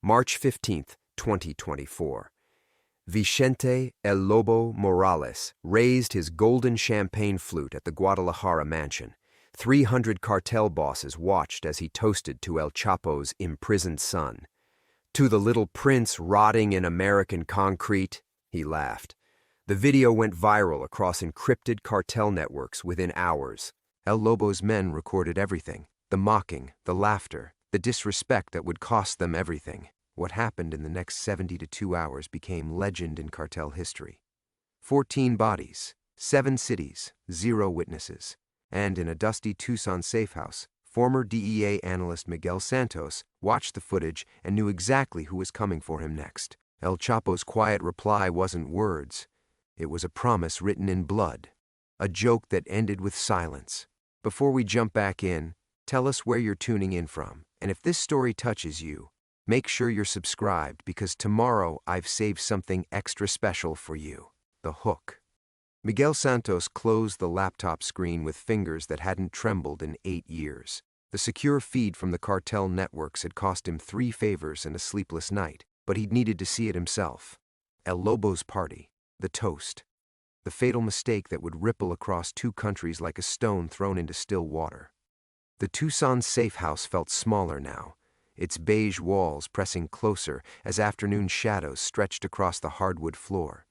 March 15, 2024. Vicente El Lobo Morales raised his golden champagne flute at the Guadalajara mansion. 300 cartel bosses watched as he toasted to El Chapo's imprisoned son. "To the little prince rotting in American concrete," he laughed. The video went viral across encrypted cartel networks within hours. El Lobo's men recorded everything: the mocking, the laughter, the disrespect that would cost them everything. What happened in the next 72 hours became legend in cartel history. 14 bodies, 7 cities, 0 witnesses. And in a dusty Tucson safehouse, former DEA analyst Miguel Santos watched the footage and knew exactly who was coming for him next. El Chapo's quiet reply wasn't words. It was a promise written in blood. A joke that ended with silence. Before we jump back in, tell us where you're tuning in from. And if this story touches you, make sure you're subscribed, because tomorrow I've saved something extra special for you. The hook. Miguel Santos closed the laptop screen with fingers that hadn't trembled in 8 years. The secure feed from the cartel networks had cost him 3 favors and a sleepless night, but he'd needed to see it himself. El Lobo's party, the toast, the fatal mistake that would ripple across 2 countries like a stone thrown into still water. The Tucson safe house felt smaller now, its beige walls pressing closer as afternoon shadows stretched across the hardwood floor.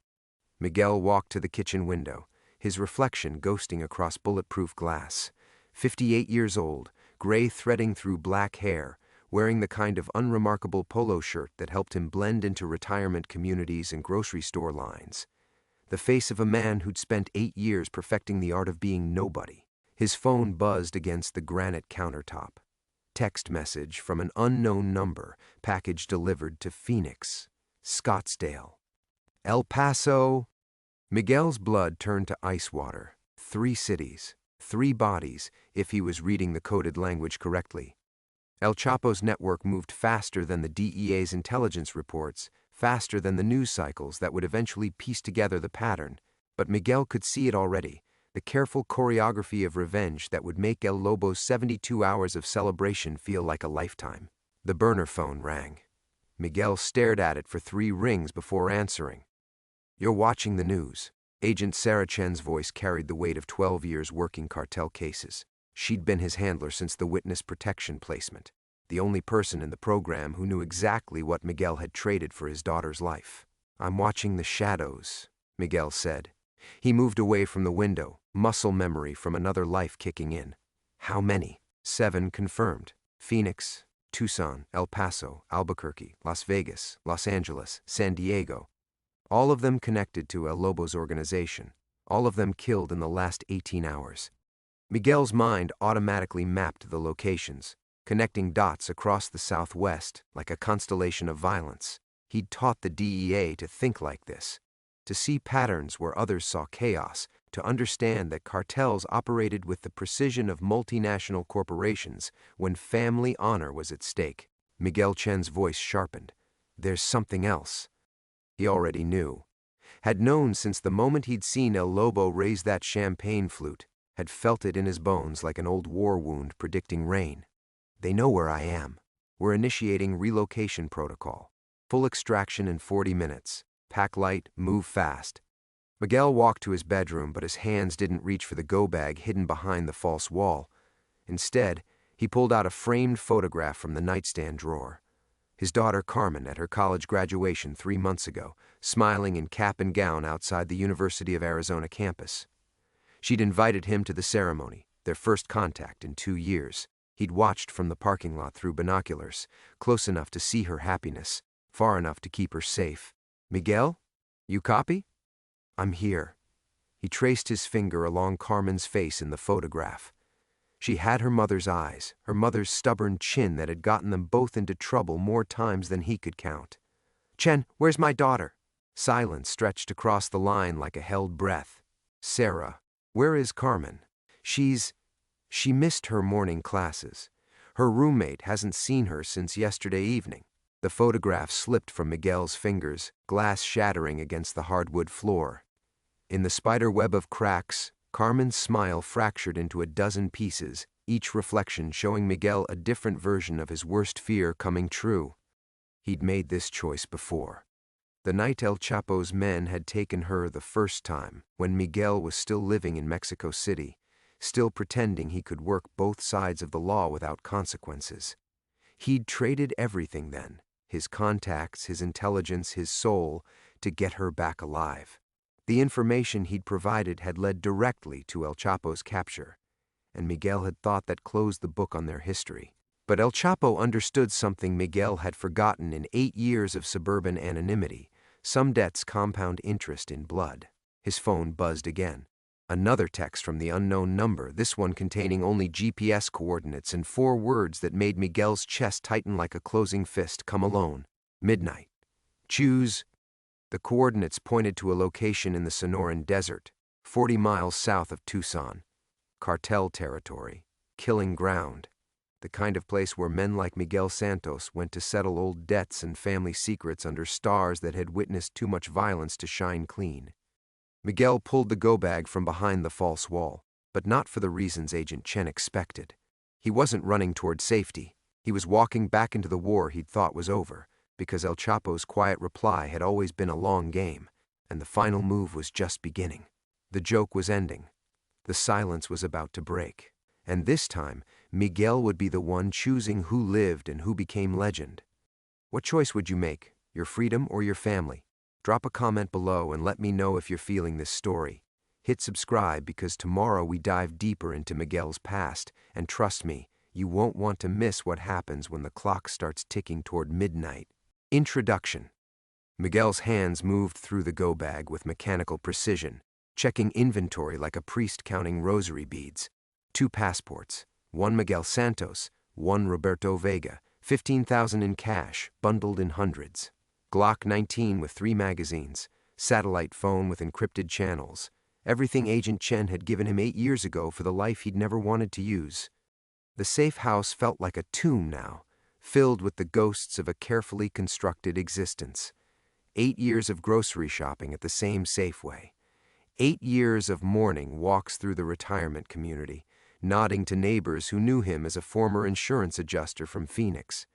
Miguel walked to the kitchen window, his reflection ghosting across bulletproof glass. 58 years old, gray threading through black hair, wearing the kind of unremarkable polo shirt that helped him blend into retirement communities and grocery store lines. The face of a man who'd spent 8 years perfecting the art of being nobody. His phone buzzed against the granite countertop. Text message from an unknown number, package delivered to Phoenix, Scottsdale, El Paso. Miguel's blood turned to ice water. 3 cities, 3 bodies, if he was reading the coded language correctly. El Chapo's network moved faster than the DEA's intelligence reports, faster than the news cycles that would eventually piece together the pattern. But Miguel could see it already. The careful choreography of revenge that would make El Lobo's 72 hours of celebration feel like a lifetime. The burner phone rang. Miguel stared at it for 3 rings before answering. "You're watching the news." Agent Sarah Chen's voice carried the weight of 12 years working cartel cases. She'd been his handler since the witness protection placement, the only person in the program who knew exactly what Miguel had traded for his daughter's life. "I'm watching the shadows," Miguel said. He moved away from the window, muscle memory from another life kicking in. "How many?" 7 confirmed. Phoenix, Tucson, El Paso, Albuquerque, Las Vegas, Los Angeles, San Diego. All of them connected to El Lobo's organization. All of them killed in the last 18 hours. Miguel's mind automatically mapped the locations, connecting dots across the Southwest like a constellation of violence. He'd taught the DEA to think like this, to see patterns where others saw chaos, to understand that cartels operated with the precision of multinational corporations when family honor was at stake. Miguel Chen's voice sharpened. "There's something else." He already knew. Had known since the moment he'd seen El Lobo raise that champagne flute, had felt it in his bones like an old war wound predicting rain. "They know where I am. We're initiating relocation protocol. Full extraction in 40 minutes. Pack light, move fast." Miguel walked to his bedroom, but his hands didn't reach for the go-bag hidden behind the false wall. Instead, he pulled out a framed photograph from the nightstand drawer. His daughter Carmen at her college graduation 3 months ago, smiling in cap and gown outside the University of Arizona campus. She'd invited him to the ceremony, their first contact in 2 years. He'd watched from the parking lot through binoculars, close enough to see her happiness, far enough to keep her safe. "Miguel, you copy?" "I'm here." He traced his finger along Carmen's face in the photograph. She had her mother's eyes, her mother's stubborn chin that had gotten them both into trouble more times than he could count. "Chen, where's my daughter?" Silence stretched across the line like a held breath. "Sarah, where is Carmen?" She missed her morning classes. Her roommate hasn't seen her since yesterday evening." The photograph slipped from Miguel's fingers, glass shattering against the hardwood floor. In the spider web of cracks, Carmen's smile fractured into a dozen pieces, each reflection showing Miguel a different version of his worst fear coming true. He'd made this choice before. The night El Chapo's men had taken her the first time, when Miguel was still living in Mexico City, still pretending he could work both sides of the law without consequences. He'd traded everything then, his contacts, his intelligence, his soul, to get her back alive. The information he'd provided had led directly to El Chapo's capture, and Miguel had thought that closed the book on their history. But El Chapo understood something Miguel had forgotten in 8 years of suburban anonymity. Some debts compound interest in blood. His phone buzzed again. Another text from the unknown number, this one containing only GPS coordinates and 4 words that made Miguel's chest tighten like a closing fist. Come alone. Midnight. Choose. The coordinates pointed to a location in the Sonoran Desert, 40 miles south of Tucson. Cartel territory. Killing ground. The kind of place where men like Miguel Santos went to settle old debts and family secrets under stars that had witnessed too much violence to shine clean. Miguel pulled the go-bag from behind the false wall, but not for the reasons Agent Chen expected. He wasn't running toward safety. He was walking back into the war he'd thought was over, because El Chapo's quiet reply had always been a long game, and the final move was just beginning. The joke was ending. The silence was about to break. And this time, Miguel would be the one choosing who lived and who became legend. What choice would you make, your freedom or your family? Drop a comment below and let me know if you're feeling this story. Hit subscribe because tomorrow we dive deeper into Miguel's past, and trust me, you won't want to miss what happens when the clock starts ticking toward midnight. Introduction. Miguel's hands moved through the go-bag with mechanical precision, checking inventory like a priest counting rosary beads. 2 passports, 1 Miguel Santos, 1 Roberto Vega, 15,000 in cash, bundled in hundreds. Glock 19 with 3 magazines, satellite phone with encrypted channels, everything Agent Chen had given him 8 years ago for the life he'd never wanted to use. The safe house felt like a tomb now, filled with the ghosts of a carefully constructed existence. 8 years of grocery shopping at the same Safeway. 8 years of morning walks through the retirement community, nodding to neighbors who knew him as a former insurance adjuster from Phoenix.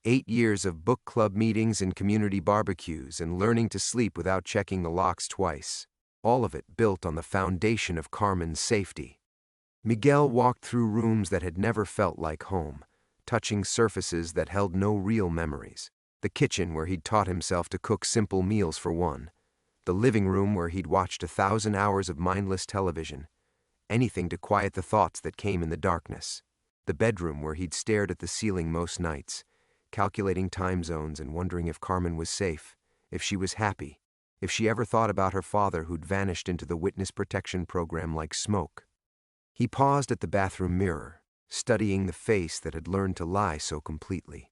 8 years of book club meetings and community barbecues and learning to sleep without checking the locks twice. All of it built on the foundation of Carmen's safety. Miguel walked through rooms that had never felt like home, touching surfaces that held no real memories. The kitchen where he'd taught himself to cook simple meals for one. The living room where he'd watched 1,000 hours of mindless television. Anything to quiet the thoughts that came in the darkness. The bedroom where he'd stared at the ceiling most nights, calculating time zones and wondering if Carmen was safe, if she was happy, if she ever thought about her father who'd vanished into the witness protection program like smoke. He paused at the bathroom mirror, studying the face that had learned to lie so completely.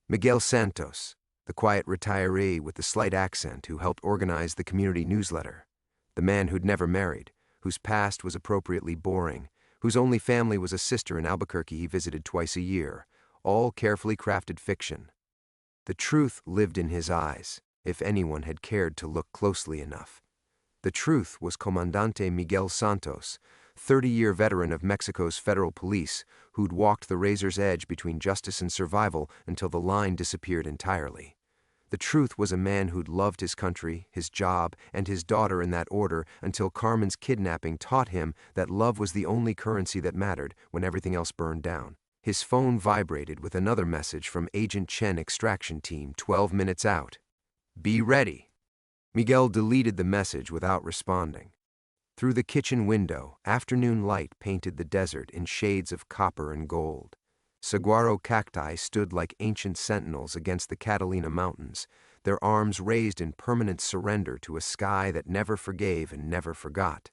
Miguel Santos, the quiet retiree with the slight accent who helped organize the community newsletter. The man who'd never married, whose past was appropriately boring, whose only family was a sister in Albuquerque he visited twice a year, all carefully crafted fiction. The truth lived in his eyes, if anyone had cared to look closely enough. The truth was Comandante Miguel Santos, 30-year veteran of Mexico's federal police, who'd walked the razor's edge between justice and survival until the line disappeared entirely. The truth was a man who'd loved his country, his job, and his daughter in that order until Carmen's kidnapping taught him that love was the only currency that mattered when everything else burned down. His phone vibrated with another message from Agent Chen Extraction Team 12 minutes out. Be ready. Miguel deleted the message without responding. Through the kitchen window, afternoon light painted the desert in shades of copper and gold. Saguaro cacti stood like ancient sentinels against the Catalina Mountains, their arms raised in permanent surrender to a sky that never forgave and never forgot.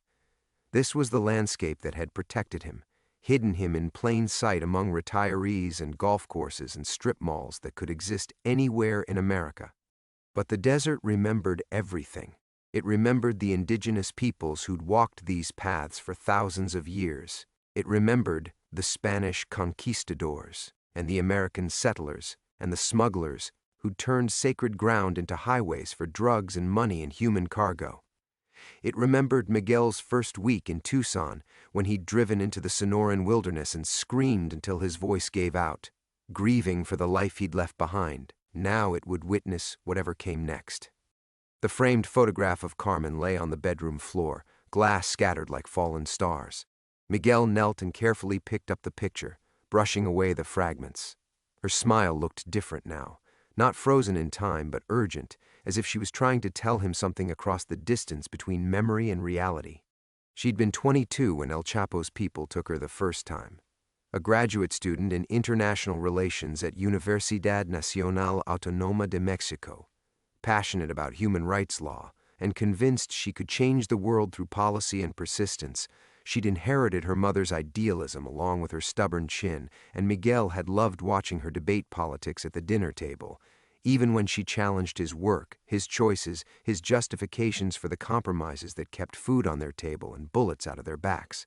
This was the landscape that had protected him, hidden him in plain sight among retirees and golf courses and strip malls that could exist anywhere in America. But the desert remembered everything. It remembered the indigenous peoples who'd walked these paths for thousands of years. It remembered the Spanish conquistadors and the American settlers and the smugglers who'd turned sacred ground into highways for drugs and money and human cargo. It remembered Miguel's first week in Tucson when he'd driven into the Sonoran wilderness and screamed until his voice gave out, grieving for the life he'd left behind, Now it would witness whatever came next. The framed photograph of Carmen lay on the bedroom floor, glass scattered like fallen stars. Miguel knelt and carefully picked up the picture, brushing away the fragments. Her smile looked different now, not frozen in time but urgent, as if she was trying to tell him something across the distance between memory and reality. She'd been 22 when El Chapo's people took her the first time. A graduate student in international relations at Universidad Nacional Autónoma de Mexico, passionate about human rights law and convinced she could change the world through policy and persistence. She'd inherited her mother's idealism along with her stubborn chin, and Miguel had loved watching her debate politics at the dinner table, even when she challenged his work, his choices, his justifications for the compromises that kept food on their table and bullets out of their backs.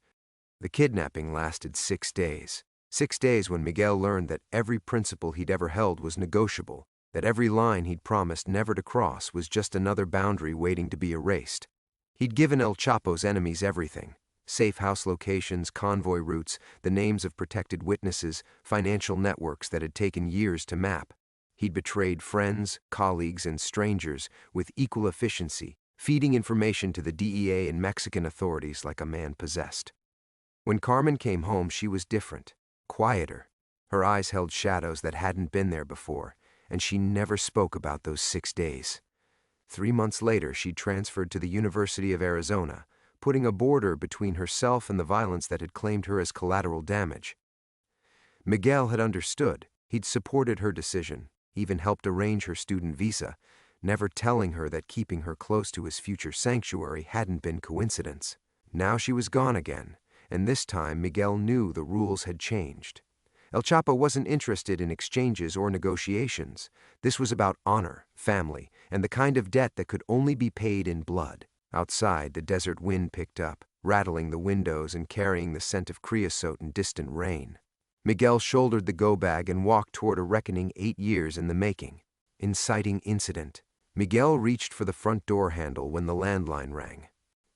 The kidnapping lasted 6 days. 6 days when Miguel learned that every principle he'd ever held was negotiable, that every line he'd promised never to cross was just another boundary waiting to be erased. He'd given El Chapo's enemies everything: safe house locations, convoy routes, the names of protected witnesses, financial networks that had taken years to map. He'd betrayed friends, colleagues, and strangers with equal efficiency, feeding information to the DEA and Mexican authorities like a man possessed. When Carmen came home, she was different, quieter. Her eyes held shadows that hadn't been there before, and she never spoke about those 6 days. 3 months later, she transferred to the University of Arizona, putting a border between herself and the violence that had claimed her as collateral damage. Miguel had understood. He'd supported her decision, even helped arrange her student visa, never telling her that keeping her close to his future sanctuary hadn't been coincidence. Now she was gone again, and this time Miguel knew the rules had changed. El Chapo wasn't interested in exchanges or negotiations. This was about honor, family, and the kind of debt that could only be paid in blood. Outside, the desert wind picked up, rattling the windows and carrying the scent of creosote and distant rain. Miguel shouldered the go-bag and walked toward a reckoning 8 years in the making. Inciting incident. Miguel reached for the front door handle when the landline rang.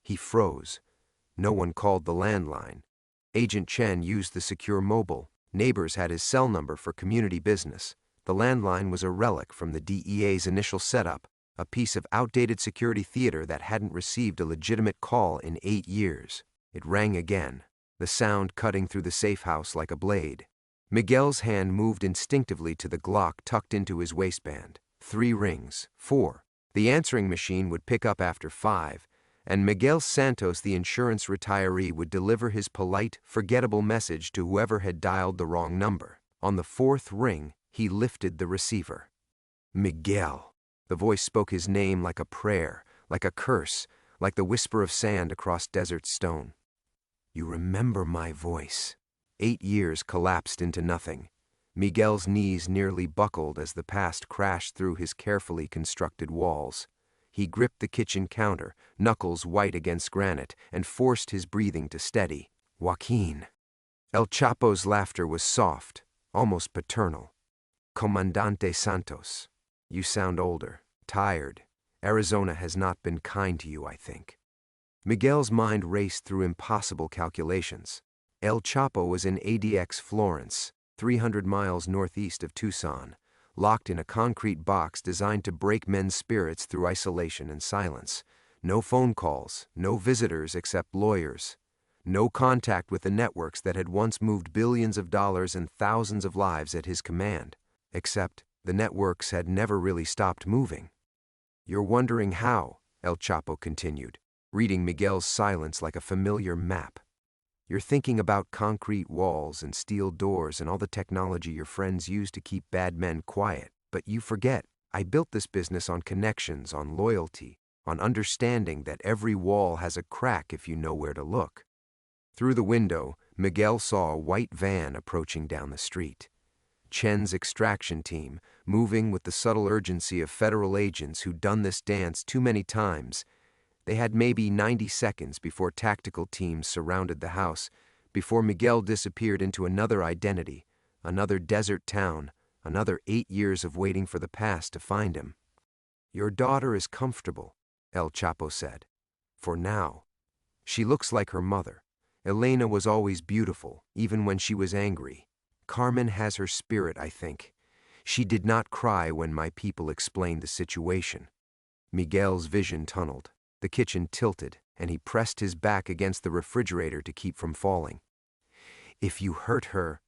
He froze. No one called the landline. Agent Chen used the secure mobile. Neighbors had his cell number for community business. The landline was a relic from the DEA's initial setup, a piece of outdated security theater that hadn't received a legitimate call in 8 years. It rang again, the sound cutting through the safe house like a blade. Miguel's hand moved instinctively to the Glock tucked into his waistband. 3 rings, 4. The answering machine would pick up after 5, and Miguel Santos, the insurance retiree, would deliver his polite, forgettable message to whoever had dialed the wrong number. On the 4th ring, he lifted the receiver. Miguel. The voice spoke his name like a prayer, like a curse, like the whisper of sand across desert stone. You remember my voice. 8 years collapsed into nothing. Miguel's knees nearly buckled as the past crashed through his carefully constructed walls. He gripped the kitchen counter, knuckles white against granite, and forced his breathing to steady. Joaquin. El Chapo's laughter was soft, almost paternal. Comandante Santos, you sound older, tired. Arizona has not been kind to you, I think. Miguel's mind raced through impossible calculations. El Chapo was in ADX Florence, 300 miles northeast of Tucson, locked in a concrete box designed to break men's spirits through isolation and silence. No phone calls, no visitors except lawyers. No contact with the networks that had once moved billions of dollars and thousands of lives at his command. Except the networks had never really stopped moving. You're wondering how, El Chapo continued, reading Miguel's silence like a familiar map. You're thinking about concrete walls and steel doors and all the technology your friends use to keep bad men quiet. But you forget, I built this business on connections, on loyalty, on understanding that every wall has a crack if you know where to look. Through the window, Miguel saw a white van approaching down the street. Chen's extraction team, moving with the subtle urgency of federal agents who'd done this dance too many times. They had maybe 90 seconds before tactical teams surrounded the house, before Miguel disappeared into another identity, another desert town, another 8 years of waiting for the past to find him. Your daughter is comfortable, El Chapo said. For now. She looks like her mother. Elena was always beautiful, even when she was angry. Carmen has her spirit, I think. She did not cry when my people explained the situation. Miguel's vision tunneled. The kitchen tilted, and he pressed his back against the refrigerator to keep from falling. If you hurt her,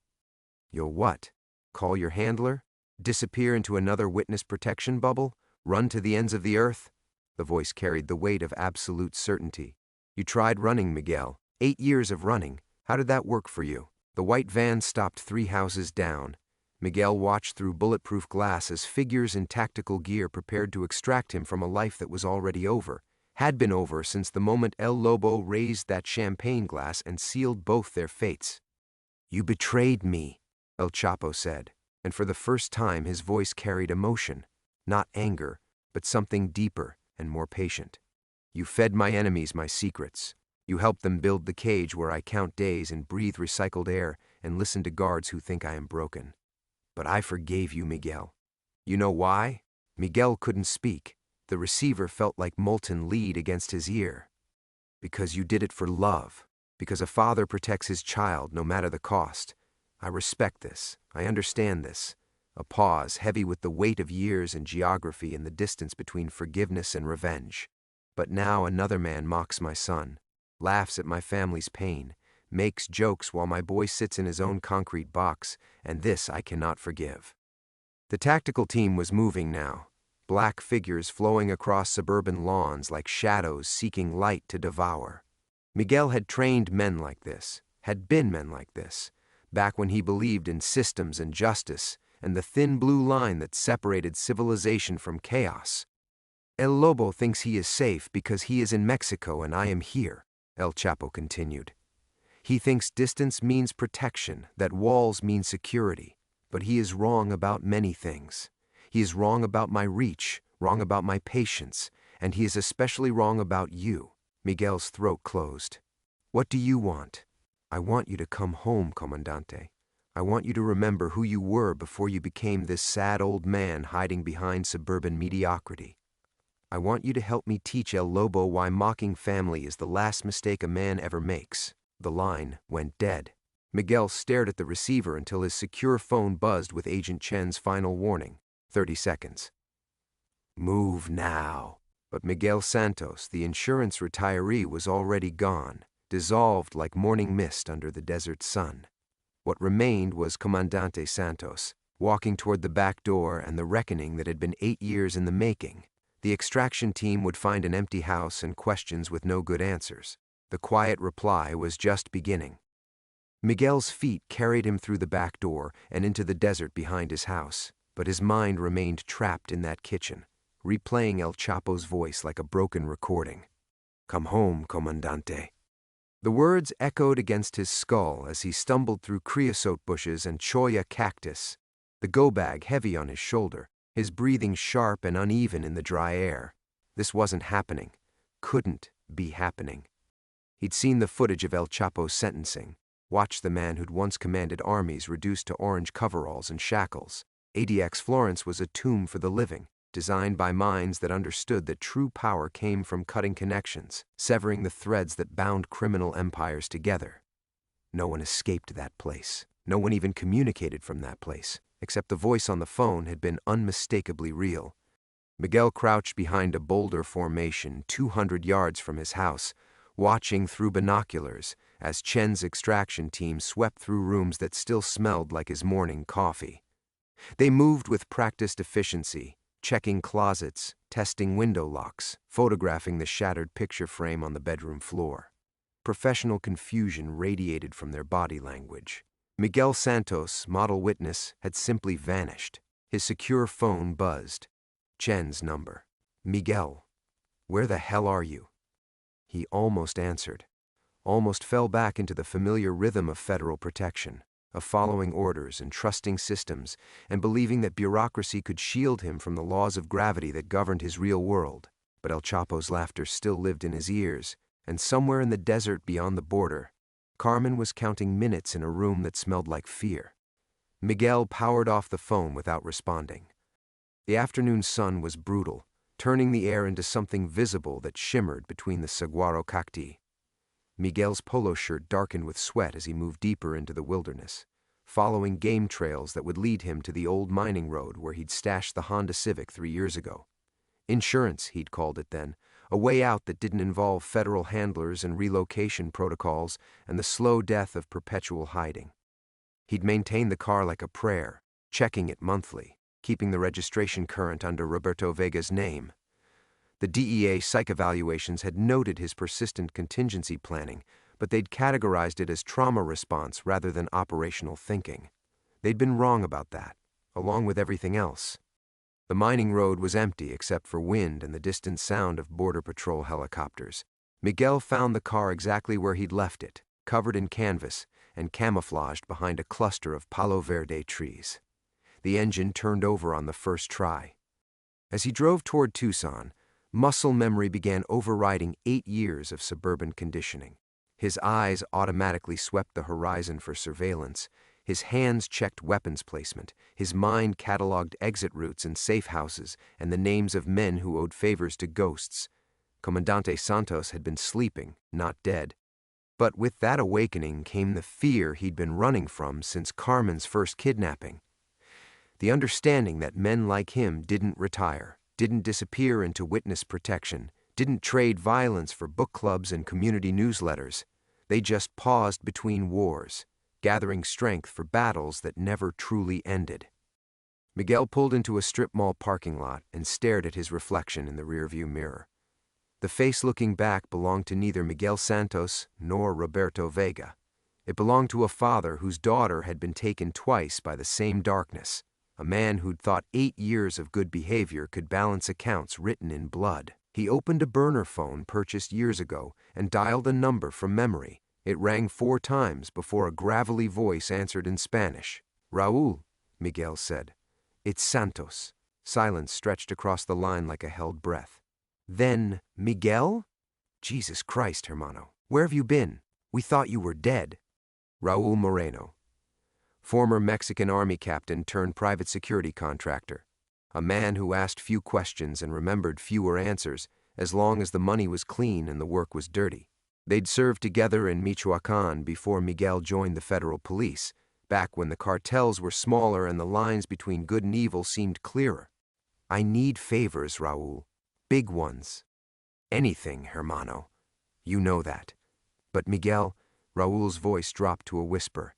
you'll what? Call your handler? Disappear into another witness protection bubble? Run to the ends of the earth? The voice carried the weight of absolute certainty. You tried running, Miguel. 8 years of running. How did that work for you? The white van stopped 3 houses down. Miguel watched through bulletproof glass as figures in tactical gear prepared to extract him from a life that was already over, had been over since the moment El Lobo raised that champagne glass and sealed both their fates. You betrayed me, El Chapo said, and for the first time his voice carried emotion, not anger, but something deeper and more patient. You fed my enemies my secrets. You helped them build the cage where I count days and breathe recycled air and listen to guards who think I am broken. But I forgave you, Miguel. You know why? Miguel couldn't speak. The receiver felt like molten lead against his ear. Because you did it for love. Because a father protects his child no matter the cost. I respect this. I understand this. A pause heavy with the weight of years and geography and the distance between forgiveness and revenge. But now another man mocks my son, laughs at my family's pain, makes jokes while my boy sits in his own concrete box, and this I cannot forgive. The tactical team was moving now, black figures flowing across suburban lawns like shadows seeking light to devour. Miguel had trained men like this, had been men like this, back when he believed in systems and justice and the thin blue line that separated civilization from chaos. El Lobo thinks he is safe because he is in Mexico and I am here, El Chapo continued. He thinks distance means protection, that walls mean security, but he is wrong about many things. He is wrong about my reach, wrong about my patience, and he is especially wrong about you. Miguel's throat closed. What do you want? I want you to come home, Comandante. I want you to remember who you were before you became this sad old man hiding behind suburban mediocrity. I want you to help me teach El Lobo why mocking family is the last mistake a man ever makes. The line went dead. Miguel stared at the receiver until his secure phone buzzed with Agent Chen's final warning. 30 seconds. Move now. But Miguel Santos, the insurance retiree, was already gone, dissolved like morning mist under the desert sun. What remained was Comandante Santos, walking toward the back door and the reckoning that had been 8 years in the making. The extraction team would find an empty house and questions with no good answers. The quiet reply was just beginning. Miguel's feet carried him through the back door and into the desert behind his house, but his mind remained trapped in that kitchen, replaying El Chapo's voice like a broken recording. Come home, Comandante. The words echoed against his skull as he stumbled through creosote bushes and cholla cactus, the go-bag heavy on his shoulder, his breathing sharp and uneven in the dry air. This wasn't happening, couldn't be happening. He'd seen the footage of El Chapo's sentencing, watched the man who'd once commanded armies reduced to orange coveralls and shackles. ADX Florence was a tomb for the living, designed by minds that understood that true power came from cutting connections, severing the threads that bound criminal empires together. No one escaped that place. No one even communicated from that place, except the voice on the phone had been unmistakably real. Miguel crouched behind a boulder formation 200 yards from his house, watching through binoculars as Chen's extraction team swept through rooms that still smelled like his morning coffee. They moved with practiced efficiency, checking closets, testing window locks, photographing the shattered picture frame on the bedroom floor. Professional confusion radiated from their body language. Miguel Santos, model witness, had simply vanished. His secure phone buzzed. Chen's number. Miguel, where the hell are you? He almost answered, almost fell back into the familiar rhythm of federal protection, of following orders and trusting systems and believing that bureaucracy could shield him from the laws of gravity that governed his real world. But El Chapo's laughter still lived in his ears, and somewhere in the desert beyond the border, Carmen was counting minutes in a room that smelled like fear. Miguel powered off the phone without responding. The afternoon sun was brutal, turning the air into something visible that shimmered between the saguaro cacti. Miguel's polo shirt darkened with sweat as he moved deeper into the wilderness, following game trails that would lead him to the old mining road where he'd stashed the Honda Civic 3 years ago. Insurance, he'd called it then, a way out that didn't involve federal handlers and relocation protocols and the slow death of perpetual hiding. He'd maintained the car like a prayer, checking it monthly, keeping the registration current under Roberto Vega's name. The DEA psych evaluations had noted his persistent contingency planning, but they'd categorized it as trauma response rather than operational thinking. They'd been wrong about that, along with everything else. The mining road was empty except for wind and the distant sound of Border Patrol helicopters. Miguel found the car exactly where he'd left it, covered in canvas and camouflaged behind a cluster of Palo Verde trees. The engine turned over on the first try. As he drove toward Tucson, muscle memory began overriding 8 years of suburban conditioning. His eyes automatically swept the horizon for surveillance. His hands checked weapons placement. His mind cataloged exit routes and safe houses and the names of men who owed favors to ghosts. Comandante Santos had been sleeping, not dead. But with that awakening came the fear he'd been running from since Carmen's first kidnapping. The understanding that men like him didn't retire, didn't disappear into witness protection, didn't trade violence for book clubs and community newsletters. They just paused between wars, gathering strength for battles that never truly ended. Miguel pulled into a strip mall parking lot and stared at his reflection in the rearview mirror. The face looking back belonged to neither Miguel Santos nor Roberto Vega. It belonged to a father whose daughter had been taken twice by the same darkness, a man who'd thought 8 years of good behavior could balance accounts written in blood. He opened a burner phone purchased years ago and dialed a number from memory. It rang 4 times before a gravelly voice answered in Spanish. "Raúl," Miguel said. "It's Santos." Silence stretched across the line like a held breath. Then, "Miguel? Jesus Christ, hermano. Where have you been? We thought you were dead." Raúl Moreno, former Mexican army captain turned private security contractor. A man who asked few questions and remembered fewer answers, as long as the money was clean and the work was dirty. They'd served together in Michoacán before Miguel joined the federal police, back when the cartels were smaller and the lines between good and evil seemed clearer. "I need favors, Raúl. Big ones. Anything, hermano. You know that." "But Miguel," Raúl's voice dropped to a whisper,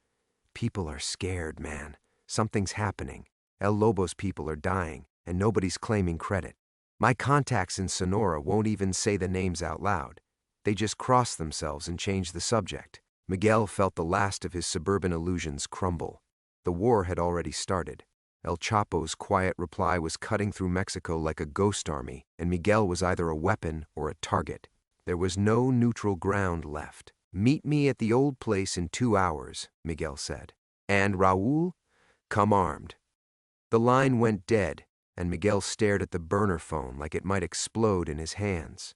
"people are scared, man. Something's happening. El Lobo's people are dying, and nobody's claiming credit. My contacts in Sonora won't even say the names out loud. They just cross themselves and change the subject." Miguel felt the last of his suburban illusions crumble. The war had already started. El Chapo's quiet reply was cutting through Mexico like a ghost army, and Miguel was either a weapon or a target. There was no neutral ground left. "Meet me at the old place in 2 hours," Miguel said. "And Raúl, come armed." The line went dead, and Miguel stared at the burner phone like it might explode in his hands.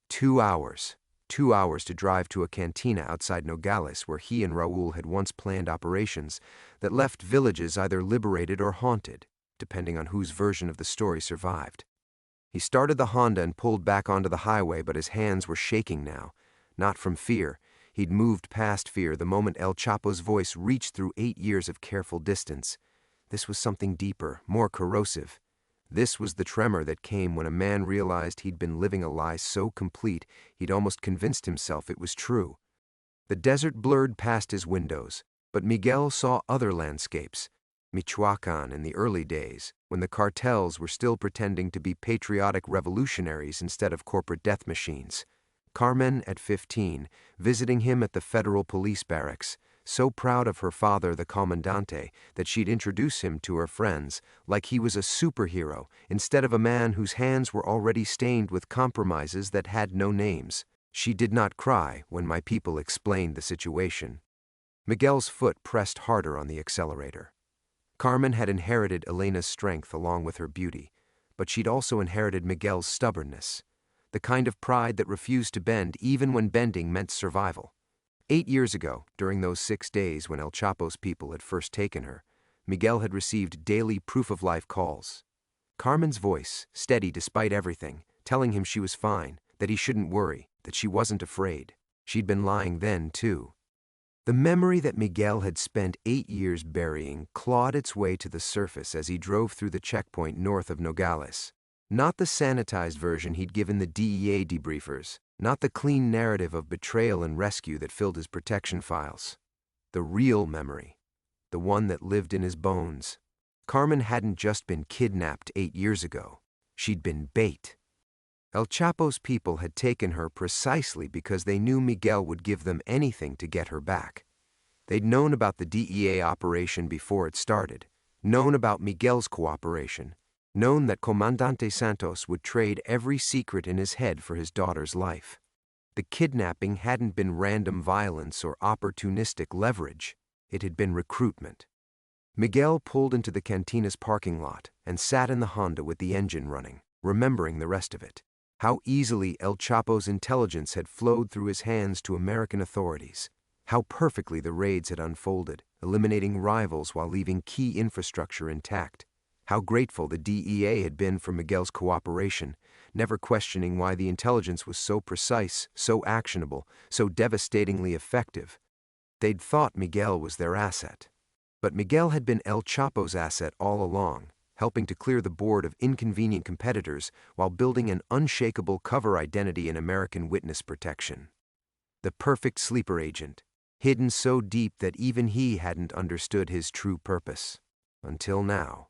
2 hours. 2 hours to drive to a cantina outside Nogales where he and Raúl had once planned operations that left villages either liberated or haunted, depending on whose version of the story survived. He started the Honda and pulled back onto the highway, but his hands were shaking now. Not from fear. He'd moved past fear the moment El Chapo's voice reached through 8 years of careful distance. This was something deeper, more corrosive. This was the tremor that came when a man realized he'd been living a lie so complete he'd almost convinced himself it was true. The desert blurred past his windows, but Miguel saw other landscapes. Michoacán in the early days, when the cartels were still pretending to be patriotic revolutionaries instead of corporate death machines. Carmen at 15, visiting him at the federal police barracks, so proud of her father, the comandante, that she'd introduce him to her friends, like he was a superhero, instead of a man whose hands were already stained with compromises that had no names. She did not cry when my people explained the situation. Miguel's foot pressed harder on the accelerator. Carmen had inherited Elena's strength along with her beauty, but she'd also inherited Miguel's stubbornness, the kind of pride that refused to bend even when bending meant survival. 8 years ago, during those 6 days when El Chapo's people had first taken her, Miguel had received daily proof-of-life calls. Carmen's voice, steady despite everything, telling him she was fine, that he shouldn't worry, that she wasn't afraid. She'd been lying then, too. The memory that Miguel had spent 8 years burying clawed its way to the surface as he drove through the checkpoint north of Nogales. Not the sanitized version he'd given the DEA debriefers, not the clean narrative of betrayal and rescue that filled his protection files. The real memory, the one that lived in his bones. Carmen hadn't just been kidnapped 8 years ago. She'd been bait. El Chapo's people had taken her precisely because they knew Miguel would give them anything to get her back. They'd known about the DEA operation before it started, known about Miguel's cooperation, known that Comandante Santos would trade every secret in his head for his daughter's life. The kidnapping hadn't been random violence or opportunistic leverage. It had been recruitment. Miguel pulled into the cantina's parking lot and sat in the Honda with the engine running, remembering the rest of it. How easily El Chapo's intelligence had flowed through his hands to American authorities. How perfectly the raids had unfolded, eliminating rivals while leaving key infrastructure intact. How grateful the DEA had been for Miguel's cooperation, never questioning why the intelligence was so precise, so actionable, so devastatingly effective. They'd thought Miguel was their asset. But Miguel had been El Chapo's asset all along, helping to clear the board of inconvenient competitors while building an unshakable cover identity in American witness protection. The perfect sleeper agent, hidden so deep that even he hadn't understood his true purpose. Until now.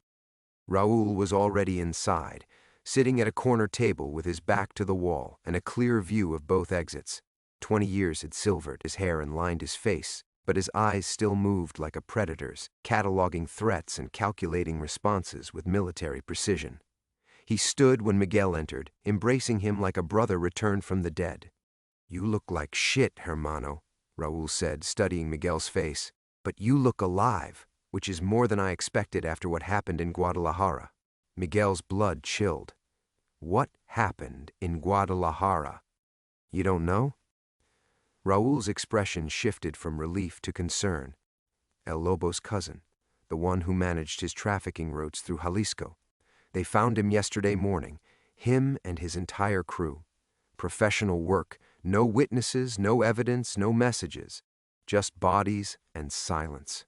Raul was already inside, sitting at a corner table with his back to the wall and a clear view of both exits. 20 years had silvered his hair and lined his face, but his eyes still moved like a predator's, cataloging threats and calculating responses with military precision. He stood when Miguel entered, embracing him like a brother returned from the dead. "You look like shit, hermano," Raul said, studying Miguel's face. "But you look alive, which is more than I expected after what happened in Guadalajara." Miguel's blood chilled. What happened in Guadalajara? You don't know? Raul's expression shifted from relief to concern. El Lobo's cousin, the one who managed his trafficking routes through Jalisco. They found him yesterday morning, him and his entire crew. Professional work, no witnesses, no evidence, no messages, just bodies and silence.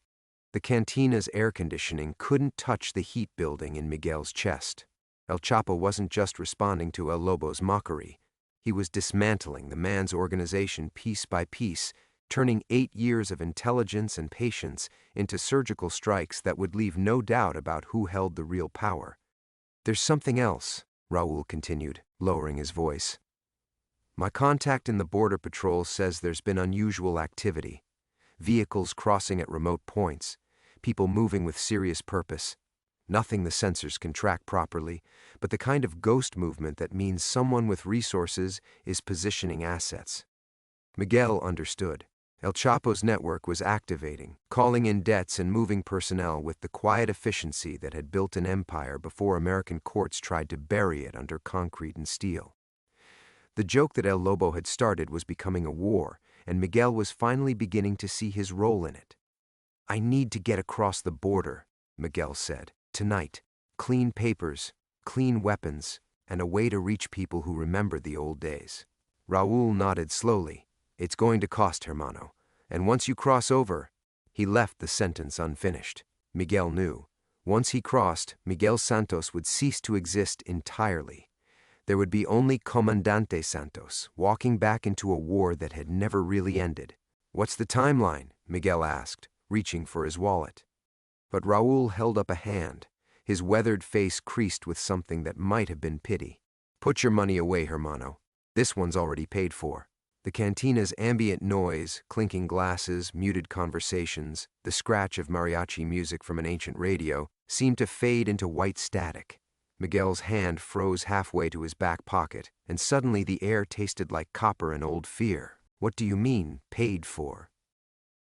The cantina's air conditioning couldn't touch the heat building in Miguel's chest. El Chapo wasn't just responding to El Lobo's mockery. He was dismantling the man's organization piece by piece, turning 8 years of intelligence and patience into surgical strikes that would leave no doubt about who held the real power. "There's something else," Raul continued, lowering his voice. "My contact in the Border Patrol says there's been unusual activity. Vehicles crossing at remote points, people moving with serious purpose. Nothing the sensors can track properly, but the kind of ghost movement that means someone with resources is positioning assets." Miguel understood. El Chapo's network was activating, calling in debts and moving personnel with the quiet efficiency that had built an empire before American courts tried to bury it under concrete and steel. The joke that El Lobo had started was becoming a war, and Miguel was finally beginning to see his role in it. "I need to get across the border," Miguel said. "Tonight. Clean papers, clean weapons, and a way to reach people who remembered the old days." Raul nodded slowly. "It's going to cost, hermano. And once you cross over..." He left the sentence unfinished. Miguel knew. Once he crossed, Miguel Santos would cease to exist entirely. There would be only Comandante Santos, walking back into a war that had never really ended. "What's the timeline?" Miguel asked, reaching for his wallet. But Raul held up a hand, his weathered face creased with something that might have been pity. "Put your money away, hermano. This one's already paid for." The cantina's ambient noise, clinking glasses, muted conversations, the scratch of mariachi music from an ancient radio, seemed to fade into white static. Miguel's hand froze halfway to his back pocket, and suddenly the air tasted like copper and old fear. "What do you mean, paid for?"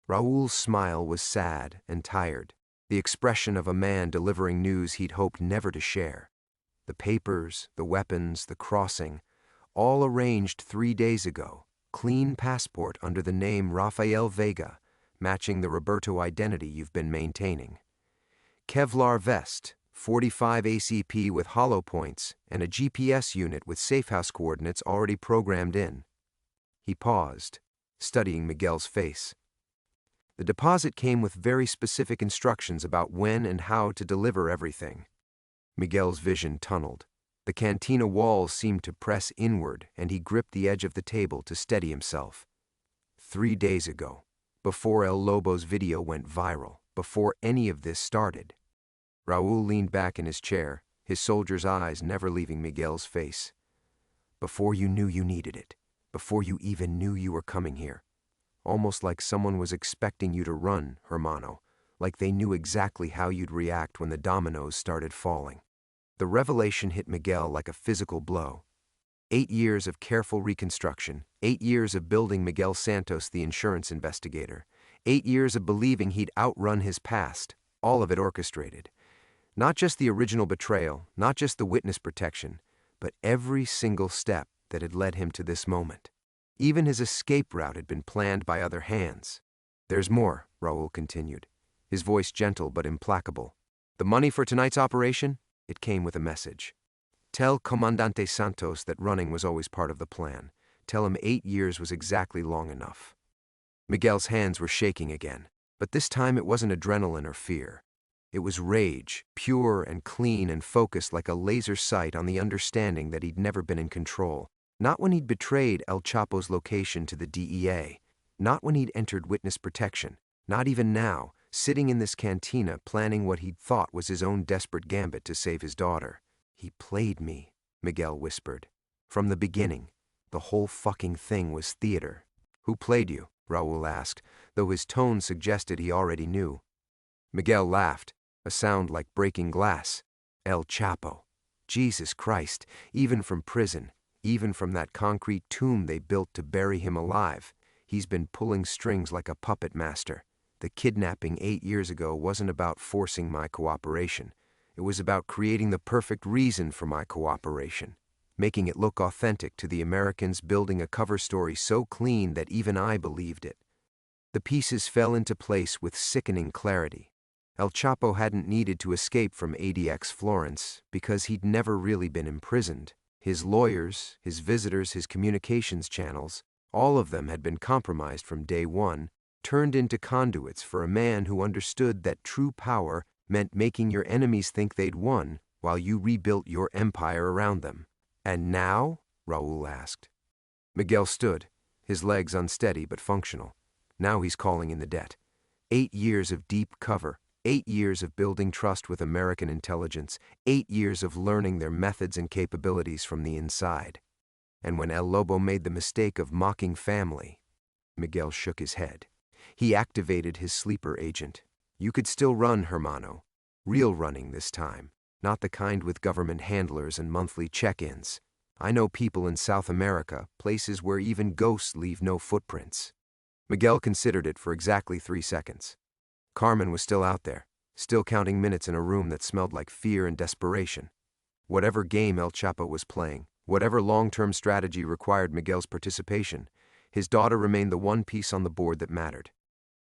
Raul's smile was sad and tired, the expression of a man delivering news he'd hoped never to share. The papers, the weapons, the crossing, all arranged 3 days ago. Clean passport under the name Rafael Vega, matching the Roberto identity you've been maintaining. Kevlar vest, 45 ACP with hollow points, and a GPS unit with safehouse coordinates already programmed in. He paused, studying Miguel's face. The deposit came with very specific instructions about when and how to deliver everything. Miguel's vision tunneled. The cantina walls seemed to press inward, and he gripped the edge of the table to steady himself. 3 days ago, before El Lobo's video went viral, before any of this started. Raul leaned back in his chair, his soldier's eyes never leaving Miguel's face. Before you knew you needed it, before you even knew you were coming here. Almost like someone was expecting you to run, hermano, like they knew exactly how you'd react when the dominoes started falling. The revelation hit Miguel like a physical blow. 8 years of careful reconstruction, 8 years of building Miguel Santos the insurance investigator, 8 years of believing he'd outrun his past, all of it orchestrated. Not just the original betrayal, not just the witness protection, but every single step that had led him to this moment. Even his escape route had been planned by other hands. There's more, Raul continued, his voice gentle but implacable. The money for tonight's operation? It came with a message. Tell Comandante Santos that running was always part of the plan. Tell him 8 years was exactly long enough. Miguel's hands were shaking again, but this time it wasn't adrenaline or fear. It was rage, pure and clean and focused like a laser sight on the understanding that he'd never been in control. Not when he'd betrayed El Chapo's location to the DEA. Not when he'd entered witness protection. Not even now, sitting in this cantina planning what he'd thought was his own desperate gambit to save his daughter. He played me, Miguel whispered. From the beginning, the whole fucking thing was theater. Who played you? Raul asked, though his tone suggested he already knew. Miguel laughed, a sound like breaking glass. El Chapo. Jesus Christ, even from prison, even from that concrete tomb they built to bury him alive, he's been pulling strings like a puppet master. The kidnapping 8 years ago wasn't about forcing my cooperation. It was about creating the perfect reason for my cooperation, making it look authentic to the Americans, building a cover story so clean that even I believed it. The pieces fell into place with sickening clarity. El Chapo hadn't needed to escape from ADX Florence because he'd never really been imprisoned. His lawyers, his visitors, his communications channels, all of them had been compromised from day one, turned into conduits for a man who understood that true power meant making your enemies think they'd won while you rebuilt your empire around them. And now? Raul asked. Miguel stood, his legs unsteady but functional. Now he's calling in the debt. 8 years of deep cover, 8 years of building trust with American intelligence, 8 years of learning their methods and capabilities from the inside. And when El Lobo made the mistake of mocking family, Miguel shook his head. He activated his sleeper agent. You could still run, hermano. Real running this time, not the kind with government handlers and monthly check-ins. I know people in South America, places where even ghosts leave no footprints. Miguel considered it for exactly 3 seconds. Carmen was still out there, still counting minutes in a room that smelled like fear and desperation. Whatever game El Chapo was playing, whatever long-term strategy required Miguel's participation, his daughter remained the one piece on the board that mattered.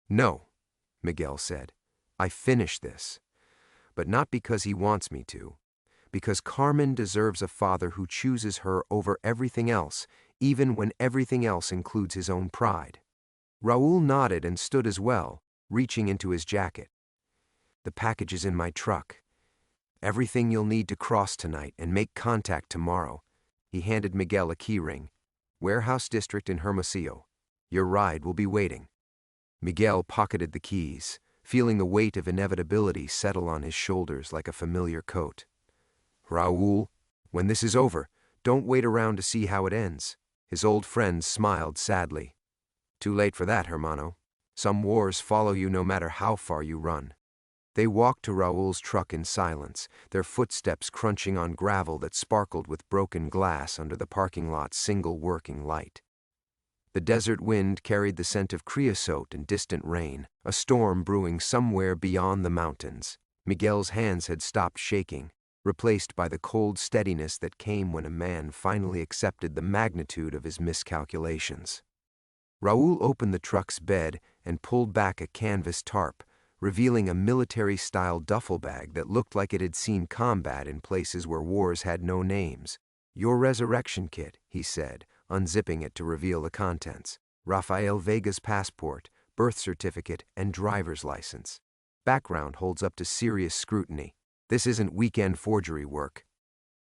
No, Miguel said. I finished this. But not because he wants me to. Because Carmen deserves a father who chooses her over everything else, even when everything else includes his own pride. Raul nodded and stood as well, reaching into his jacket. The package is in my truck. Everything you'll need to cross tonight and make contact tomorrow. He handed Miguel a key ring. Warehouse District in Hermosillo. Your ride will be waiting. Miguel pocketed the keys, feeling the weight of inevitability settle on his shoulders like a familiar coat. Raul, when this is over, don't wait around to see how it ends. His old friend smiled sadly. Too late for that, hermano. Some wars follow you no matter how far you run. They walked to Raul's truck in silence, their footsteps crunching on gravel that sparkled with broken glass under the parking lot's single working light. The desert wind carried the scent of creosote and distant rain, a storm brewing somewhere beyond the mountains. Miguel's hands had stopped shaking, replaced by the cold steadiness that came when a man finally accepted the magnitude of his miscalculations. Raul opened the truck's bed and pulled back a canvas tarp, revealing a military-style duffel bag that looked like it had seen combat in places where wars had no names. Your resurrection kit, he said, unzipping it to reveal the contents. Rafael Vega's passport, birth certificate, and driver's license. Background holds up to serious scrutiny. This isn't weekend forgery work.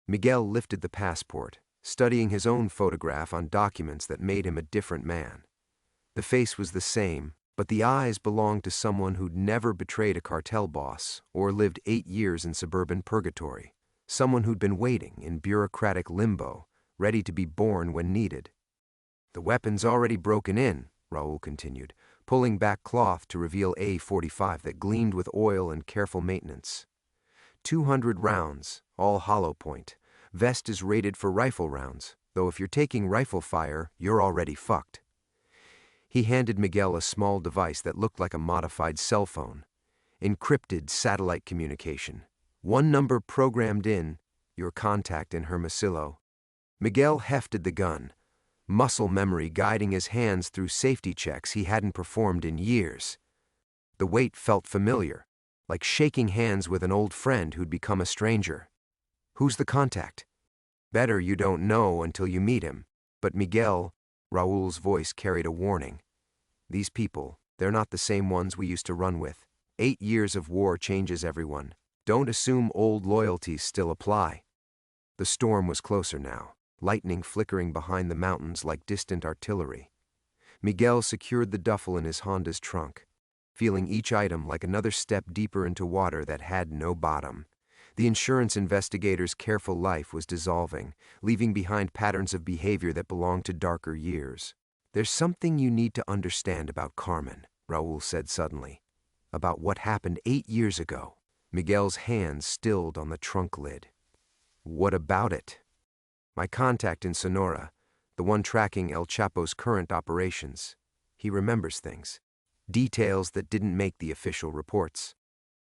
Miguel lifted the passport, studying his own photograph on documents that made him a different man. The face was the same, but the eyes belonged to someone who'd never betrayed a cartel boss or lived 8 years in suburban purgatory. Someone who'd been waiting in bureaucratic limbo, ready to be born when needed. "The weapon's already broken in," Raul continued, pulling back cloth to reveal A45 that gleamed with oil and careful maintenance. 200 rounds, all hollow point. Vest is rated for rifle rounds, though if you're taking rifle fire, you're already fucked. He handed Miguel a small device that looked like a modified cell phone. Encrypted satellite communication. One number programmed in, your contact in Hermosillo. Miguel hefted the gun, muscle memory guiding his hands through safety checks he hadn't performed in years. The weight felt familiar, like shaking hands with an old friend who'd become a stranger. "Who's the contact?" "Better you don't know until you meet him. But Miguel," Raul's voice carried a warning. "These people, they're not the same ones we used to run with. 8 years of war changes everyone. Don't assume old loyalties still apply." The storm was closer now, lightning flickering behind the mountains like distant artillery. Miguel secured the duffel in his Honda's trunk, feeling each item like another step deeper into water that had no bottom. The insurance investigator's careful life was dissolving, leaving behind patterns of behavior that belonged to darker years. "There's something you need to understand about Carmen," Raul said suddenly. "About what happened 8 years ago." Miguel's hands stilled on the trunk lid. "What about it?" "My contact in Sonora, the one tracking El Chapo's current operations. He remembers things. Details that didn't make the official reports."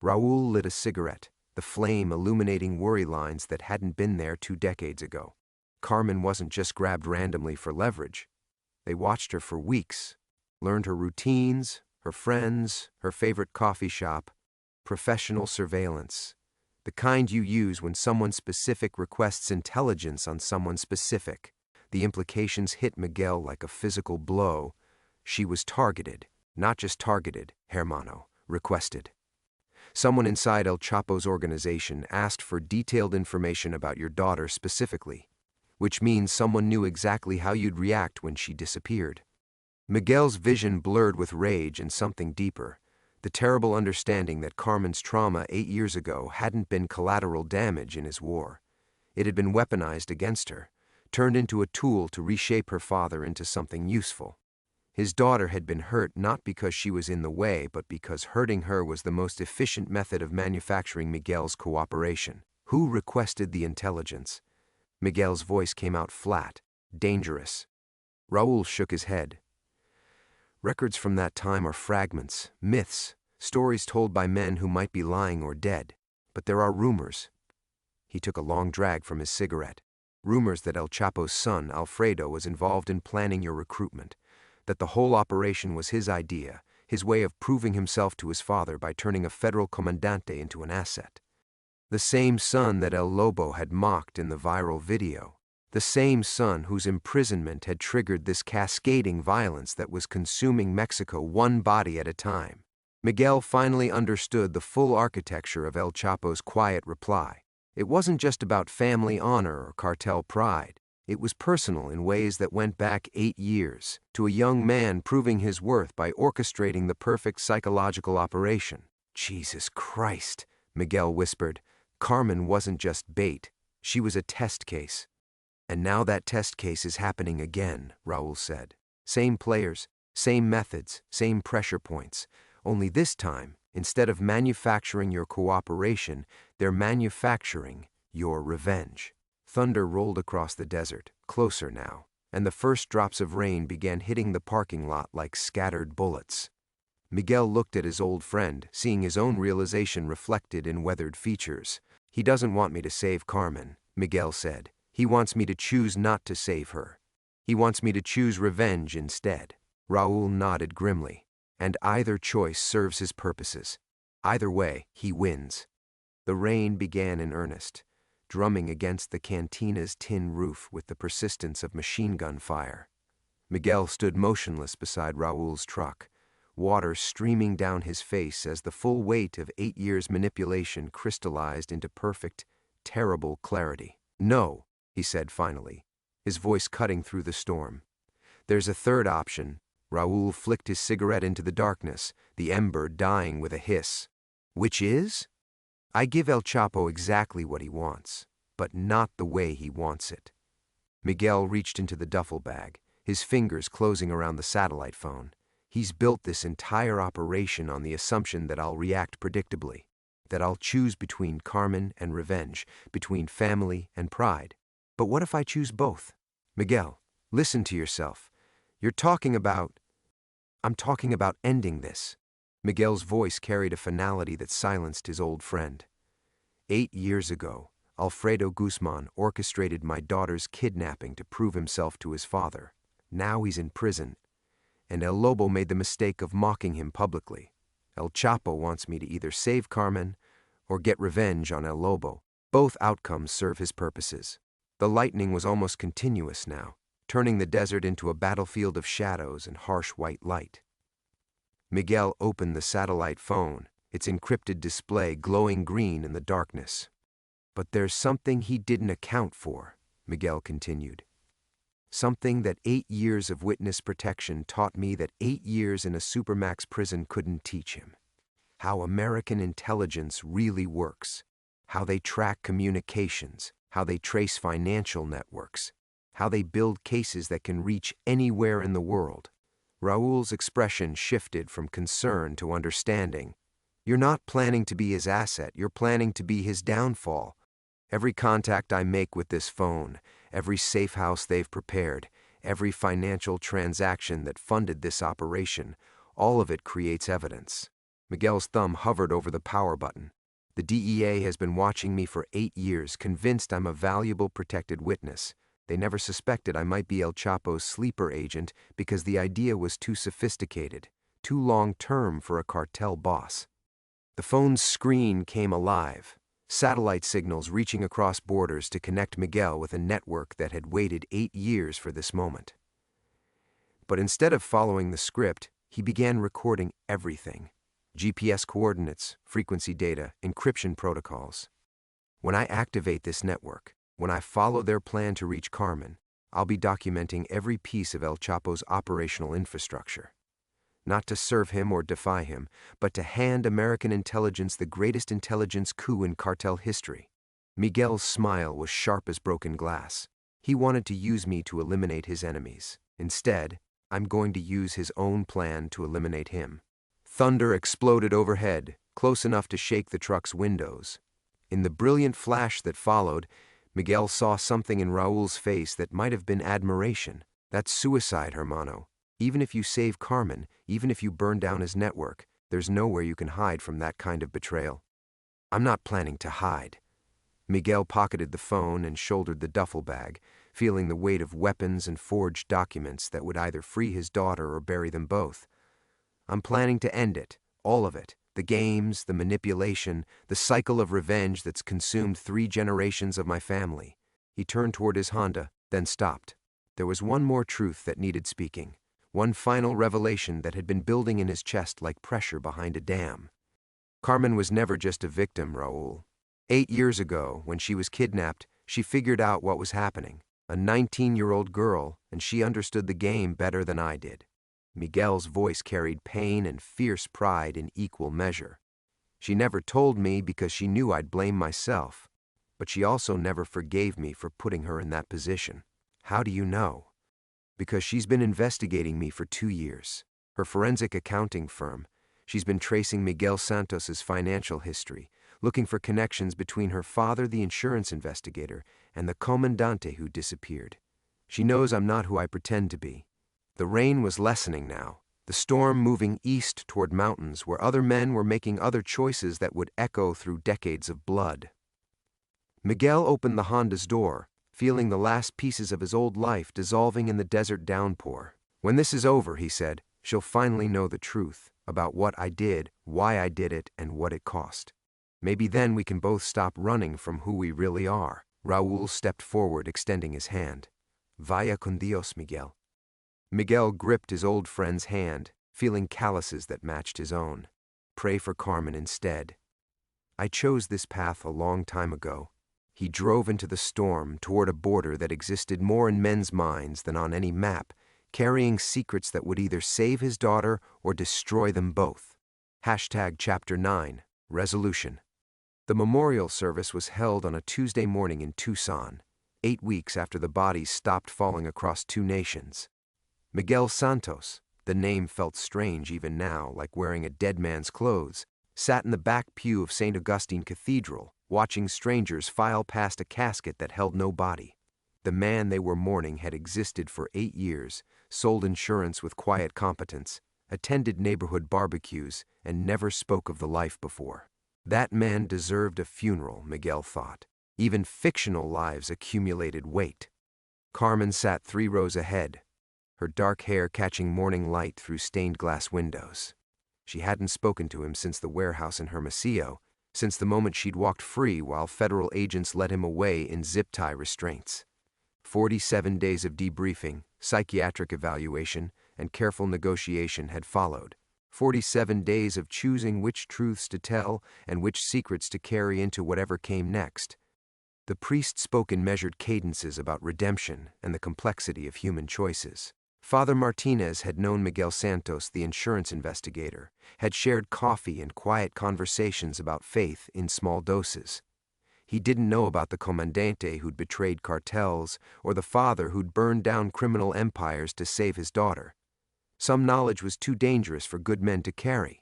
Raul lit a cigarette, the flame illuminating worry lines that hadn't been there 2 decades ago. Carmen wasn't just grabbed randomly for leverage. They watched her for weeks, learned her routines, her friends, her favorite coffee shop. Professional surveillance. The kind you use when someone specific requests intelligence on someone specific. The implications hit Miguel like a physical blow. She was targeted, not just targeted, hermano, requested. Someone inside El Chapo's organization asked for detailed information about your daughter specifically, which means someone knew exactly how you'd react when she disappeared. Miguel's vision blurred with rage and something deeper. The terrible understanding that Carmen's trauma 8 years ago hadn't been collateral damage in his war. It had been weaponized against her, turned into a tool to reshape her father into something useful. His daughter had been hurt not because she was in the way, but because hurting her was the most efficient method of manufacturing Miguel's cooperation. Who requested the intelligence? Miguel's voice came out flat, dangerous. Raul shook his head. Records from that time are fragments, myths, stories told by men who might be lying or dead. But there are rumors. He took a long drag from his cigarette. Rumors that El Chapo's son, Alfredo, was involved in planning your recruitment. That the whole operation was his idea, his way of proving himself to his father by turning a federal comandante into an asset. The same son that El Lobo had mocked in the viral video. The same son whose imprisonment had triggered this cascading violence that was consuming Mexico one body at a time. Miguel finally understood the full architecture of El Chapo's quiet reply. It wasn't just about family honor or cartel pride. It was personal in ways that went back 8 years, to a young man proving his worth by orchestrating the perfect psychological operation. "Jesus Christ," Miguel whispered. Carmen wasn't just bait. She was a test case. "And now that test case is happening again," Raul said. "Same players, same methods, same pressure points. Only this time, instead of manufacturing your cooperation, they're manufacturing your revenge." Thunder rolled across the desert, closer now, and the first drops of rain began hitting the parking lot like scattered bullets. Miguel looked at his old friend, seeing his own realization reflected in weathered features. "He doesn't want me to save Carmen," Miguel said. "He wants me to choose not to save her. He wants me to choose revenge instead." Raul nodded grimly. "And either choice serves his purposes. Either way, he wins." The rain began in earnest, drumming against the cantina's tin roof with the persistence of machine gun fire. Miguel stood motionless beside Raul's truck, water streaming down his face as the full weight of 8 years' manipulation crystallized into perfect, terrible clarity. "No," he said finally, his voice cutting through the storm. "There's a third option." Raoul flicked his cigarette into the darkness, the ember dying with a hiss. "Which is? I give El Chapo exactly what he wants, but not the way he wants it." Miguel reached into the duffel bag, his fingers closing around the satellite phone. "He's built this entire operation on the assumption that I'll react predictably, that I'll choose between Carmen and revenge, between family and pride. But what if I choose both? Miguel, listen to yourself. You're talking about... I'm talking about ending this." Miguel's voice carried a finality that silenced his old friend. 8 years ago, Alfredo Guzman orchestrated my daughter's kidnapping to prove himself to his father. Now he's in prison, and El Lobo made the mistake of mocking him publicly. El Chapo wants me to either save Carmen or get revenge on El Lobo. Both outcomes serve his purposes. The lightning was almost continuous now, turning the desert into a battlefield of shadows and harsh white light. Miguel opened the satellite phone, its encrypted display glowing green in the darkness. "But there's something he didn't account for," Miguel continued. "Something that 8 years of witness protection taught me that 8 years in a supermax prison couldn't teach him. How American intelligence really works, how they track communications, how they trace financial networks, how they build cases that can reach anywhere in the world." Raoul's expression shifted from concern to understanding. "You're not planning to be his asset, you're planning to be his downfall. Every contact I make with this phone, every safe house they've prepared, every financial transaction that funded this operation, all of it creates evidence." Miguel's thumb hovered over the power button. "The DEA has been watching me for 8 years, convinced I'm a valuable protected witness. They never suspected I might be El Chapo's sleeper agent because the idea was too sophisticated, too long-term for a cartel boss." The phone's screen came alive, satellite signals reaching across borders to connect Miguel with a network that had waited 8 years for this moment. But instead of following the script, he began recording everything. GPS coordinates, frequency data, encryption protocols. "When I activate this network, when I follow their plan to reach Carmen, I'll be documenting every piece of El Chapo's operational infrastructure. Not to serve him or defy him, but to hand American intelligence the greatest intelligence coup in cartel history." Miguel's smile was sharp as broken glass. He wanted to use me to eliminate his enemies. Instead, I'm going to use his own plan to eliminate him. Thunder exploded overhead, close enough to shake the truck's windows. In the brilliant flash that followed, Miguel saw something in Raoul's face that might have been admiration. "That's suicide, hermano. Even if you save Carmen, even if you burn down his network, there's nowhere you can hide from that kind of betrayal." "I'm not planning to hide." Miguel pocketed the phone and shouldered the duffel bag, feeling the weight of weapons and forged documents that would either free his daughter or bury them both. "I'm planning to end it, all of it. The games, the manipulation, the cycle of revenge that's consumed 3 generations of my family." He turned toward his Honda, then stopped. There was one more truth that needed speaking, one final revelation that had been building in his chest like pressure behind a dam. Carmen was never just a victim, Raoul. 8 years ago, when she was kidnapped, she figured out what was happening. A 19-year-old girl, and she understood the game better than I did. Miguel's voice carried pain and fierce pride in equal measure. "She never told me because she knew I'd blame myself, but she also never forgave me for putting her in that position." "How do you know?" "Because she's been investigating me for 2 years. Her forensic accounting firm. She's been tracing Miguel Santos's financial history, looking for connections between her father, the insurance investigator, and the comandante who disappeared. She knows I'm not who I pretend to be." The rain was lessening now, the storm moving east toward mountains where other men were making other choices that would echo through decades of blood. Miguel opened the Honda's door, feeling the last pieces of his old life dissolving in the desert downpour. "When this is over," he said, "she'll finally know the truth about what I did, why I did it, and what it cost. Maybe then we can both stop running from who we really are." Raoul stepped forward, extending his hand. "Vaya con Dios, Miguel." Miguel gripped his old friend's hand, feeling calluses that matched his own. Pray for Carmen instead. I chose this path a long time ago. He drove into the storm toward a border that existed more in men's minds than on any map, carrying secrets that would either save his daughter or destroy them both. Chapter 9, Resolution. The memorial service was held on a Tuesday morning in Tucson, 8 weeks after the bodies stopped falling across 2 nations. Miguel Santos, the name felt strange even now, like wearing a dead man's clothes, sat in the back pew of St. Augustine Cathedral, watching strangers file past a casket that held no body. The man they were mourning had existed for 8 years, sold insurance with quiet competence, attended neighborhood barbecues, and never spoke of the life before. That man deserved a funeral, Miguel thought. Even fictional lives accumulated weight. Carmen sat 3 rows ahead, her dark hair catching morning light through stained glass windows. She hadn't spoken to him since the warehouse in Hermosillo, since the moment she'd walked free while federal agents led him away in zip-tie restraints. 47 days of debriefing, psychiatric evaluation, and careful negotiation had followed. 47 days of choosing which truths to tell and which secrets to carry into whatever came next. The priest spoke in measured cadences about redemption and the complexity of human choices. Father Martinez had known Miguel Santos, the insurance investigator, had shared coffee and quiet conversations about faith in small doses. He didn't know about the comandante who'd betrayed cartels or the father who'd burned down criminal empires to save his daughter. Some knowledge was too dangerous for good men to carry.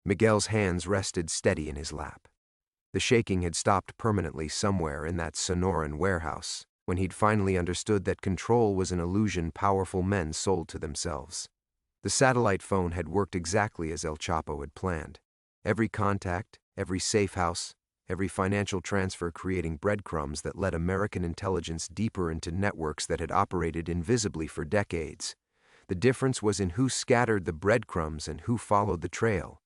Miguel's hands rested steady in his lap. The shaking had stopped permanently somewhere in that Sonoran warehouse, when he'd finally understood that control was an illusion powerful men sold to themselves. The satellite phone had worked exactly as El Chapo had planned. Every contact, every safe house, every financial transfer creating breadcrumbs that led American intelligence deeper into networks that had operated invisibly for decades. The difference was in who scattered the breadcrumbs and who followed the trail.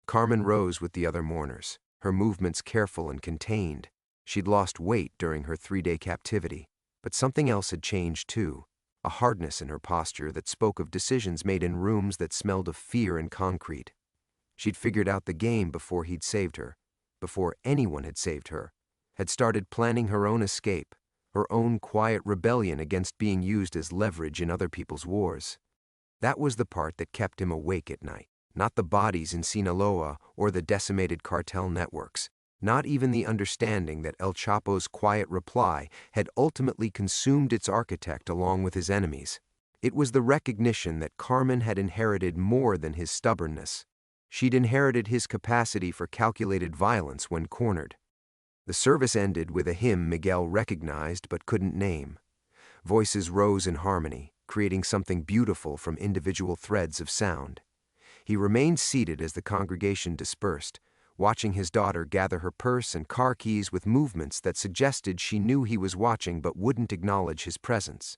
Carmen rose with the other mourners, her movements careful and contained. She'd lost weight during her 3-day captivity, but something else had changed too, a hardness in her posture that spoke of decisions made in rooms that smelled of fear and concrete. She'd figured out the game before he'd saved her, before anyone had saved her, had started planning her own escape, her own quiet rebellion against being used as leverage in other people's wars. That was the part that kept him awake at night, not the bodies in Sinaloa or the decimated cartel networks. Not even the understanding that El Chapo's quiet reply had ultimately consumed its architect along with his enemies. It was the recognition that Carmen had inherited more than his stubbornness. She'd inherited his capacity for calculated violence when cornered. The service ended with a hymn Miguel recognized but couldn't name. Voices rose in harmony, creating something beautiful from individual threads of sound. He remained seated as the congregation dispersed, watching his daughter gather her purse and car keys with movements that suggested she knew he was watching but wouldn't acknowledge his presence.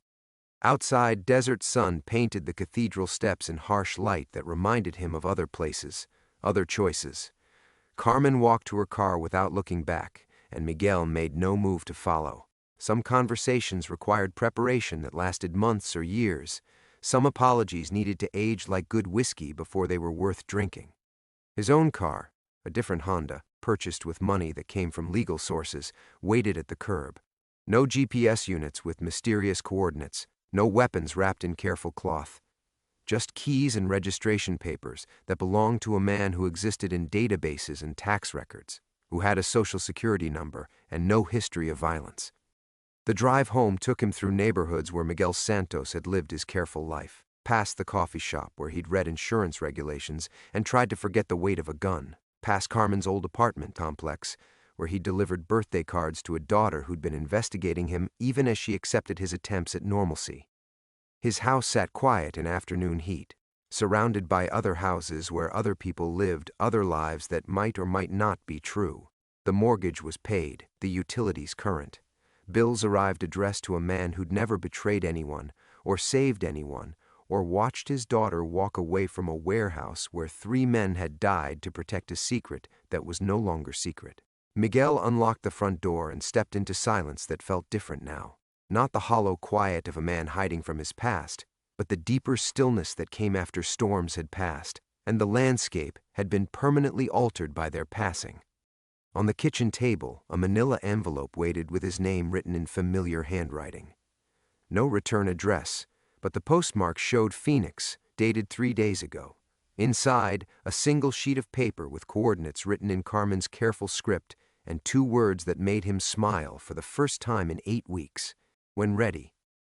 Outside, desert sun painted the cathedral steps in harsh light that reminded him of other places, other choices. Carmen walked to her car without looking back, and Miguel made no move to follow. Some conversations required preparation that lasted months or years. Some apologies needed to age like good whiskey before they were worth drinking. His own car, a different Honda, purchased with money that came from legal sources, waited at the curb. No GPS units with mysterious coordinates, no weapons wrapped in careful cloth. Just keys and registration papers that belonged to a man who existed in databases and tax records, who had a social security number and no history of violence. The drive home took him through neighborhoods where Miguel Santos had lived his careful life, past the coffee shop where he'd read insurance regulations and tried to forget the weight of a gun, past Carmen's old apartment complex, where he delivered birthday cards to a daughter who'd been investigating him even as she accepted his attempts at normalcy. His house sat quiet in afternoon heat, surrounded by other houses where other people lived other lives that might or might not be true. The mortgage was paid, the utilities current. Bills arrived addressed to a man who'd never betrayed anyone, or saved anyone, or watched his daughter walk away from a warehouse where 3 men had died to protect a secret that was no longer secret. Miguel unlocked the front door and stepped into silence that felt different now. Not the hollow quiet of a man hiding from his past, But the deeper stillness that came after storms had passed, and the landscape had been permanently altered by their passing. On the kitchen table, a manila envelope waited with his name written in familiar handwriting. No return address, but the postmark showed Phoenix, dated 3 days ago. Inside, a single sheet of paper with coordinates written in Carmen's careful script and 2 words that made him smile for the first time in 8 weeks. When ready,